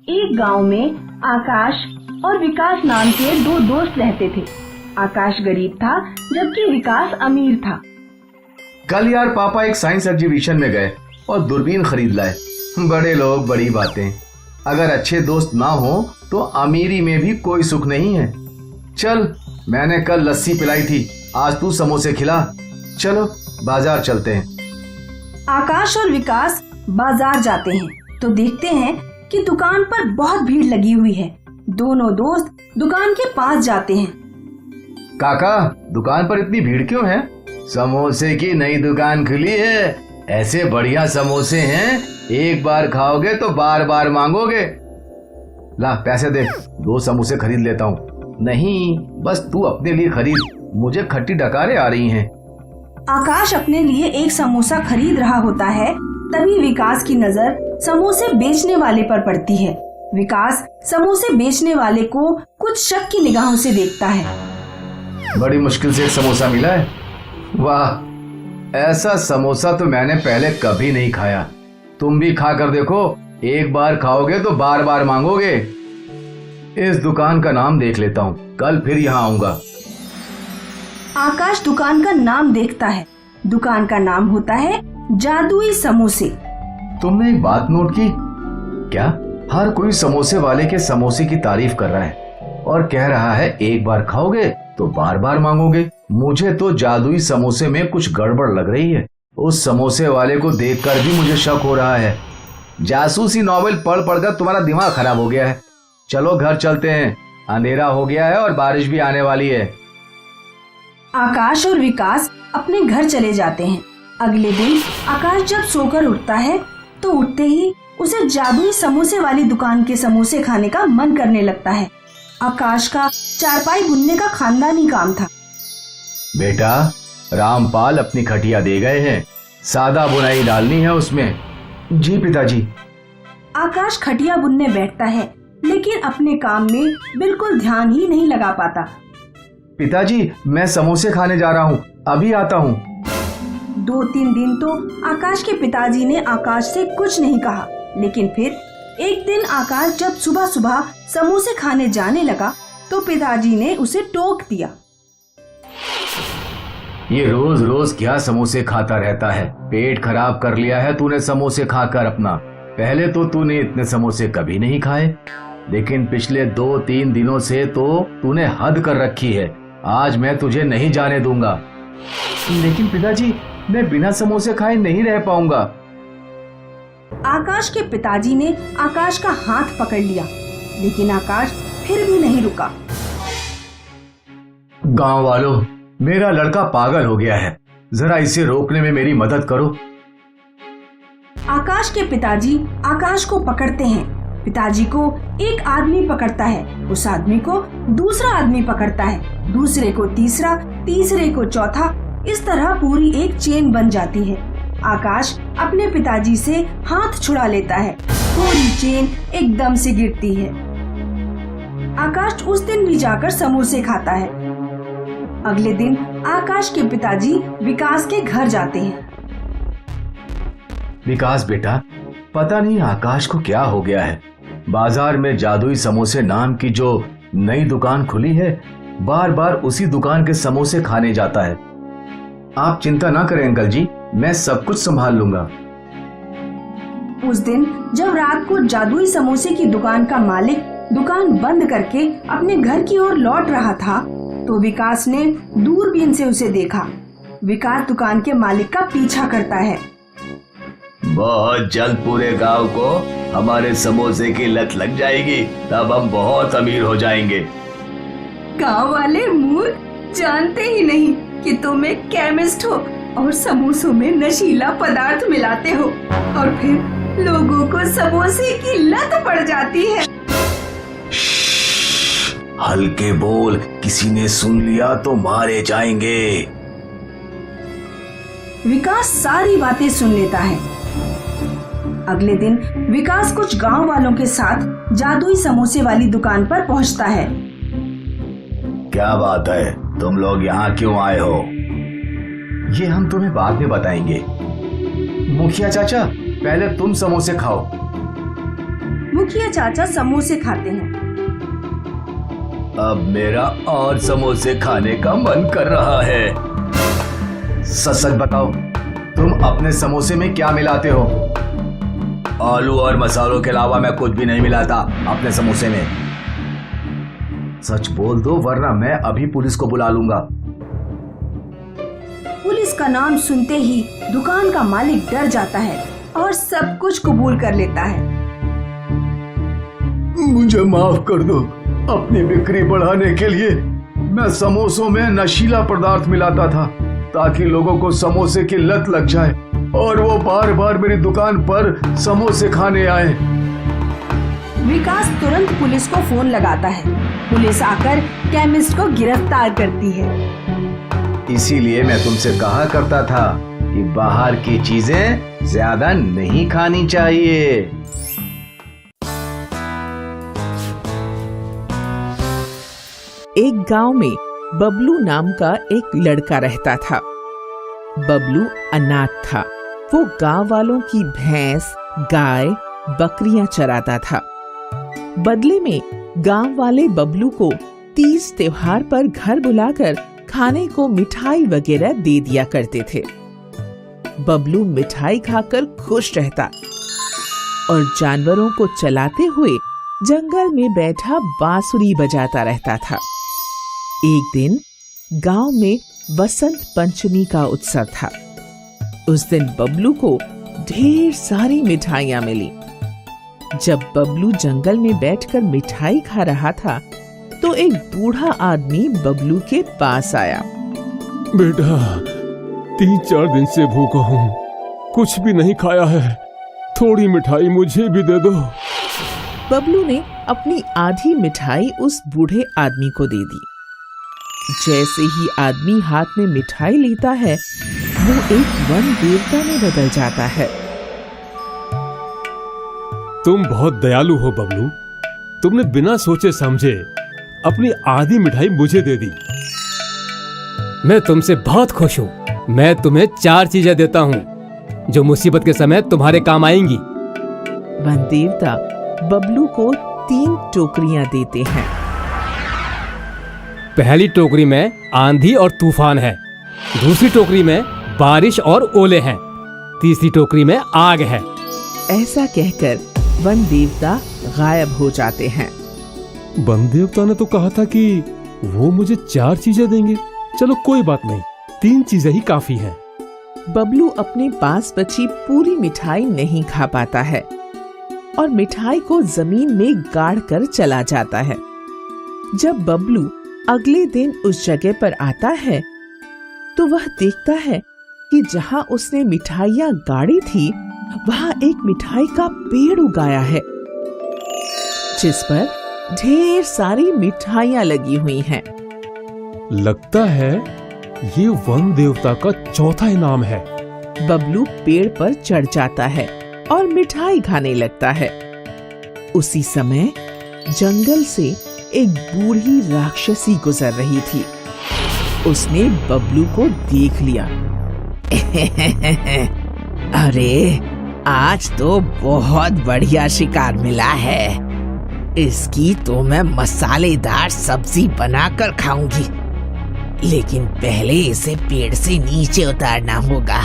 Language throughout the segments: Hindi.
एक गांव में आकाश और विकास नाम के दो दोस्त रहते थे। आकाश गरीब था जबकि विकास अमीर था। कल यार पापा एक साइंस एग्जीबिशन में गए और दूरबीन खरीद लाए। बड़े लोग बड़ी बातें। अगर अच्छे दोस्त ना हो तो अमीरी में भी कोई सुख नहीं है। चल, मैंने कल लस्सी पिलाई थी, आज तू समोसे खिला। चलो बाजार चलते हैं। आकाश और विकास बाजार जाते हैं तो देखते हैं कि दुकान पर बहुत भीड़ लगी हुई है। दोनों दोस्त दुकान के पास जाते हैं। काका, दुकान पर इतनी भीड़ क्यों है? समोसे की नई दुकान खुली है। ऐसे बढ़िया समोसे हैं, एक बार खाओगे तो बार बार मांगोगे। ला पैसे दे, 2 समोसे खरीद लेता हूँ। नहीं, बस तू अपने लिए खरीद, मुझे खट्टी डकारें आ रही हैं। आकाश अपने लिए एक समोसा खरीद रहा होता है, तभी विकास की नजर समोसे बेचने वाले पर पड़ती है। विकास समोसे बेचने वाले को कुछ शक की निगाहों से देखता है। बड़ी मुश्किल से एक समोसा मिला है। वाह, ऐसा समोसा तो मैंने पहले कभी नहीं खाया। तुम भी खा कर देखो, एक बार खाओगे तो बार बार मांगोगे। इस दुकान का नाम देख लेता हूँ, कल फिर यहाँ आऊंगा। आकाश दुकान का नाम देखता है। दुकान का नाम होता है जादुई समोसे। तुमने एक बात नोट की क्या? हर कोई समोसे वाले के समोसे की तारीफ कर रहा है और कह रहा है एक बार खाओगे तो बार बार मांगोगे। मुझे तो जादुई समोसे में कुछ गड़बड़ लग रही है। उस समोसे वाले को देखकर भी मुझे शक हो रहा है। जासूसी नॉवेल पढ़ पढ़कर तुम्हारा दिमाग खराब हो गया है। चलो घर चलते हैं, अंधेरा हो गया है और बारिश भी आने वाली है। आकाश और विकास अपने घर चले जाते हैं। अगले दिन आकाश जब सोकर उठता है तो उठते ही उसे जादुई समोसे वाली दुकान के समोसे खाने का मन करने लगता है। आकाश का चारपाई बुनने का खानदानी काम था। बेटा, रामपाल अपनी खटिया दे गए हैं, सादा बुनाई डालनी है उसमें। जी पिताजी। आकाश खटिया बुनने बैठता है लेकिन अपने काम में बिल्कुल ध्यान ही नहीं लगा पाता। पिताजी, मैं समोसे खाने जा रहा हूँ, अभी आता हूँ। 2-3 दिन तो आकाश के पिताजी ने आकाश से कुछ नहीं कहा, लेकिन फिर एक दिन आकाश जब सुबह सुबह समोसे खाने जाने लगा तो पिताजी ने उसे टोक दिया। ये रोज रोज क्या समोसे खाता रहता है? पेट खराब कर लिया है तूने समोसे खाकर अपना। पहले तो तूने इतने समोसे कभी नहीं खाए, लेकिन पिछले 2-3 दिनों से तो तूने हद कर रखी है। आज मैं तुझे नहीं जाने दूंगा। लेकिन पिताजी, मैं बिना समोसे खाए नहीं रह पाऊंगा। आकाश के पिताजी ने आकाश का हाथ पकड़ लिया, लेकिन आकाश फिर भी नहीं रुका। गांव वालों, मेरा लड़का पागल हो गया है, जरा इसे रोकने में मेरी मदद करो। आकाश के पिताजी आकाश को पकड़ते हैं। पिताजी को एक आदमी पकड़ता है, उस आदमी को दूसरा आदमी पकड़ता है, दूसरे को तीसरा, तीसरे को चौथा। इस तरह पूरी एक चेन बन जाती है। आकाश अपने पिताजी से हाथ छुड़ा लेता है, पूरी चेन एकदम से गिरती है। आकाश उस दिन भी जाकर समोसे खाता है। अगले दिन आकाश के पिताजी विकास के घर जाते हैं। विकास बेटा, पता नहीं आकाश को क्या हो गया है। बाजार में जादुई समोसे नाम की जो नई दुकान खुली है, बार बार उसी दुकान के समोसे खाने जाता है। आप चिंता ना करें अंकल जी, मैं सब कुछ संभाल लूंगा। उस दिन जब रात को जादुई समोसे की दुकान का मालिक दुकान बंद करके अपने घर की ओर लौट रहा था तो विकास ने दूरबीन से उसे देखा। विकास दुकान के मालिक का पीछा करता है। बहुत जल्द पूरे गांव को हमारे समोसे की लत लग जाएगी, तब हम बहुत अमीर हो जाएंगे। गांव वाले मूर्ख, जानते ही नहीं कि तुम एक केमिस्ट हो और समोसों में नशीला पदार्थ मिलाते हो और फिर लोगों को समोसे की लत पड़ जाती है। हल्के बोल, किसी ने सुन लिया तो मारे जाएंगे। विकास सारी बातें सुन लेता है। अगले दिन विकास कुछ गांव वालों के साथ जादुई समोसे वाली दुकान पर पहुंचता है। क्या बात है, तुम लोग यहाँ क्यों आए हो? ये हम तुम्हें बाद में बताएंगे। मुखिया चाचा, पहले तुम समोसे खाओ। मुखिया चाचा समोसे खाते हैं। अब मेरा और समोसे खाने का मन कर रहा है। सच सच बताओ, तुम अपने समोसे में क्या मिलाते हो? आलू और मसालों के अलावा मैं कुछ भी नहीं मिलाता अपने समोसे में। सच बोल दो वरना मैं अभी पुलिस को बुला लूंगा। पुलिस का नाम सुनते ही दुकान का मालिक डर जाता है और सब कुछ कबूल कर लेता है। मुझे माफ कर दो। अपनी बिक्री बढ़ाने के लिए मैं समोसों में नशीला पदार्थ मिलाता था ताकि लोगों को समोसे की लत लग जाए और वो बार बार मेरी दुकान पर समोसे खाने आए। विकास तुरंत पुलिस को फोन लगाता है। पुलिस आकर केमिस्ट को गिरफ्तार करती है। इसीलिए मैं तुमसे कहा करता था कि बाहर की चीजें ज्यादा नहीं खानी चाहिए। एक गांव में बबलू नाम का एक लड़का रहता था। बबलू अनाथ था। वो गांव वालों की भैंस, गाय, बकरियां चराता था। बदले में गांव वाले बबलू को तीज त्योहार पर घर बुलाकर खाने को मिठाई वगैरह दे दिया करते थे। बबलू मिठाई खाकर खुश रहता और जानवरों को चलाते हुए जंगल में बैठा बांसुरी बजाता रहता था। एक दिन गांव में वसंत पंचमी का उत्सव था। उस दिन बबलू को ढेर सारी मिठाइयां मिली। जब बबलू जंगल में बैठकर मिठाई खा रहा था तो एक बूढ़ा आदमी बबलू के पास आया। बेटा, 3-4 दिन से भूखा हूँ, कुछ भी नहीं खाया है, थोड़ी मिठाई मुझे भी दे दो। बबलू ने अपनी आधी मिठाई उस बूढ़े आदमी को दे दी। जैसे ही आदमी हाथ में मिठाई लेता है वो एक वन देवता में बदल जाता है। तुम बहुत दयालु हो बबलू। तुमने बिना सोचे समझे अपनी आधी मिठाई मुझे दे दी। मैं तुमसे बहुत खुश हूँ। मैं तुम्हें 4 चीजें देता हूँ जो मुसीबत के समय तुम्हारे काम आएंगी। वन देवता बबलू को 3 टोकरियां देते हैं। पहली टोकरी में आंधी और तूफान है, दूसरी टोकरी में बारिश और ओले हैं, तीसरी टोकरी में आग है। ऐसा कहकर वन देवता गायब हो जाते हैं। वन देवता ने तो कहा था कि वो मुझे 4 चीजें देंगे। चलो कोई बात नहीं, 3 चीजें ही काफी हैं। बबलू अपने पास बची पूरी मिठाई नहीं खा पाता है और मिठाई को जमीन में गाड़ कर चला जाता है। जब बबलू अगले दिन उस जगह पर आता है तो वह देखता है कि जहां उसने मिठाइयां गाड़ी थी वहां एक मिठाई का पेड़ उगाया है जिस पर ढेर सारी मिठाइयां लगी हुई हैं। लगता है ये वन देवता का चौथा इनाम है। बबलू पेड़ पर चढ़ जाता है और मिठाई खाने लगता है। उसी समय जंगल से एक बूढ़ी राक्षसी गुजर रही थी। उसने बबलू को देख लिया। अरे, आज तो बहुत बढ़िया शिकार मिला है। इसकी तो मैं मसालेदार सब्जी बनाकर खाऊंगी, लेकिन पहले इसे पेड़ से नीचे उतारना होगा।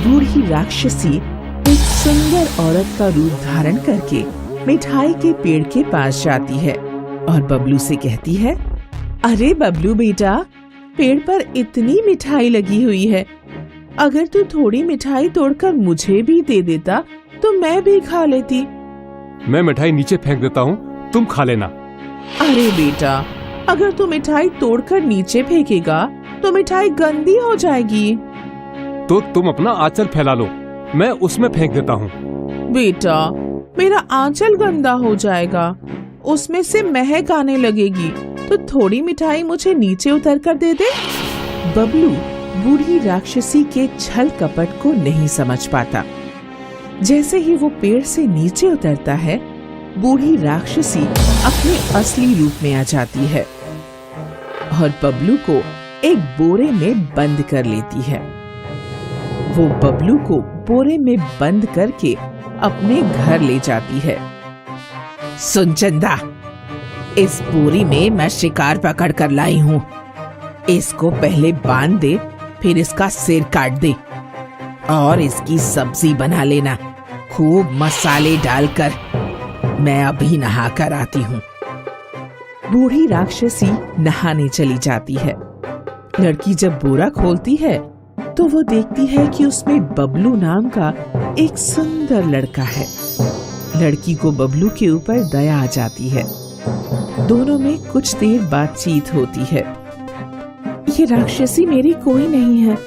बूढ़ी राक्षसी एक सुंदर औरत का रूप धारण करके मिठाई के पेड़ के पास जाती है और बबलू से कहती है, अरे बबलू बेटा, पेड़ पर इतनी मिठाई लगी हुई है, अगर तू थोड़ी मिठाई तोड़कर मुझे भी दे देता तो मैं भी खा लेती। मैं मिठाई नीचे फेंक देता हूँ, तुम खा लेना। अरे बेटा, अगर तू मिठाई तोड़कर नीचे फेंकेगा तो मिठाई गंदी हो जाएगी। तो तुम अपना आंचल फैला लो, मैं उसमें फेंक देता हूँ। बेटा, मेरा आंचल गंदा हो जाएगा, उसमें से महक आने लगेगी, तो थोड़ी मिठाई मुझे नीचे उतर कर दे दे। बबलू बूढ़ी राक्षसी के छल कपट को नहीं समझ पाता। जैसे ही वो पेड़ से नीचे उतरता है, बूढ़ी राक्षसी अपने असली रूप में आ जाती है और बबलू को एक बोरे में बंद कर लेती है। वो बबलू को बोरे में बंद करके अपने घर ले जाती है सुन चंदा, इस बोरी में मैं शिकार पकड़ कर लाई हूँ। इसको पहले बांध दे, फिर इसका सिर काट दे और इसकी सब्जी बना लेना, खूब मसाले डालकर। मैं अभी नहा कर आती हूँ। बूढ़ी राक्षसी नहाने चली जाती है। लड़की जब बोरा खोलती है तो वो देखती है कि उसमें बबलू नाम का एक सुंदर लड़का है। लड़की को बबलू के ऊपर दया आ जाती है। दोनों में कुछ देर बातचीत होती है। ये राक्षसी मेरी कोई नहीं है।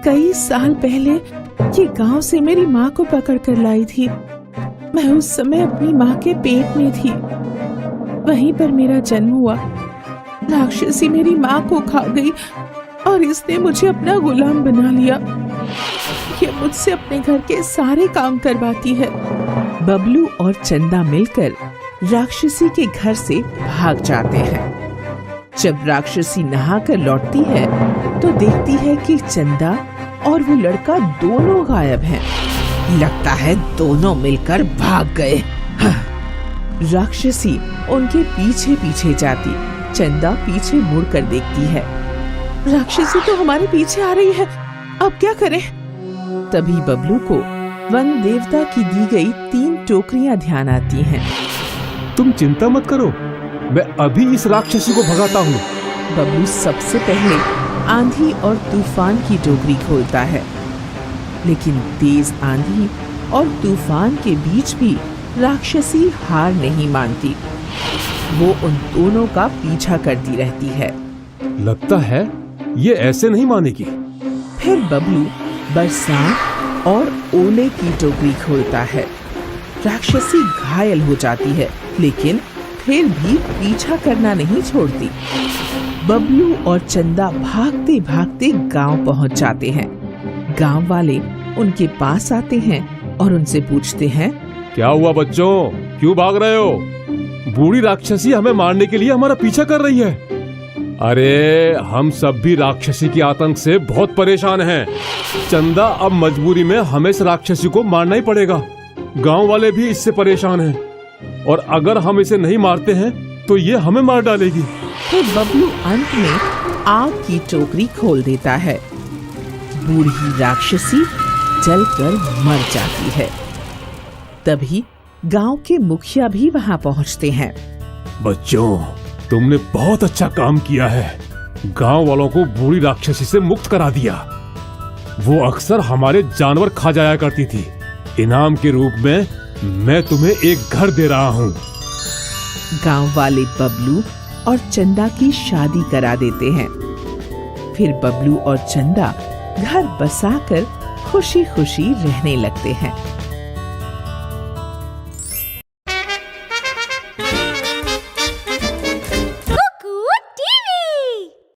कई साल पहले ये गांव से मेरी माँ को पकड़ कर लाई थी। मैं उस समय अपनी माँ के पेट में थी। वहीं पर मेरा जन्म हुआ। राक्षसी मेरी माँ को खा गई और इसने मुझे अपना गुलाम बना लिया। ये मुझसे अपने घर के सारे काम करवाती है। बबलू और चंदा मिलकर राक्षसी के घर से भाग जाते हैं। जब राक्षसी नहाकर लौटती है तो देखती है कि चंदा और वो लड़का दोनों गायब हैं। लगता है दोनों मिलकर भाग गए। राक्षसी उनके पीछे पीछे जाती। चंदा पीछे मुड़कर देखती है। राक्षसी तो हमारे पीछे आ रही है, अब क्या करें? तभी बबलू को वन देवता की दी गई 3 टोकरियां ध्यान आती हैं। तुम चिंता मत करो, मैं अभी इस राक्षसी को भगाता हूँ। बबलू सबसे पहले आंधी और तूफान की टोकरी खोलता है, लेकिन तेज आंधी और तूफान के बीच भी राक्षसी हार नहीं मानती। वो उन दोनों का पीछा करती रहती है। लगता है ये ऐसे नहीं मानेगी। फिर बबलू बरसात और ओले की टोकरी खोलता है। राक्षसी घायल हो जाती है, लेकिन फिर भी पीछा करना नहीं छोड़ती। बबलू और चंदा भागते भागते गांव पहुंच जाते हैं। गांव वाले उनके पास आते हैं और उनसे पूछते हैं, क्या हुआ बच्चों, क्यों भाग रहे हो? बूढ़ी राक्षसी हमें मारने के लिए हमारा पीछा कर रही है। अरे हम सब भी राक्षसी के आतंक से बहुत परेशान हैं। चंदा, अब मजबूरी में हमें इस राक्षसी को मारना ही पड़ेगा। गांव वाले भी इससे परेशान हैं और अगर हम इसे नहीं मारते हैं तो ये हमें मार डालेगी। फिर बबलू अंत में आग की टोकरी खोल देता है। बूढ़ी राक्षसी जलकर मर जाती है। तभी गांव के मुखिया भी वहां पहुंचते हैं। बच्चों, तुमने बहुत अच्छा काम किया है। गांव वालों को बूढ़ी राक्षसी से मुक्त करा दिया। वो अक्सर हमारे जानवर खा जाया करती थी। इनाम के रूप में मैं तुम्हें एक घर दे रहा हूँ। गांव वाले बबलू और चंदा की शादी करा देते हैं। फिर बबलू और चंदा घर बसाकर खुशी खुशी रहने लगते हैं।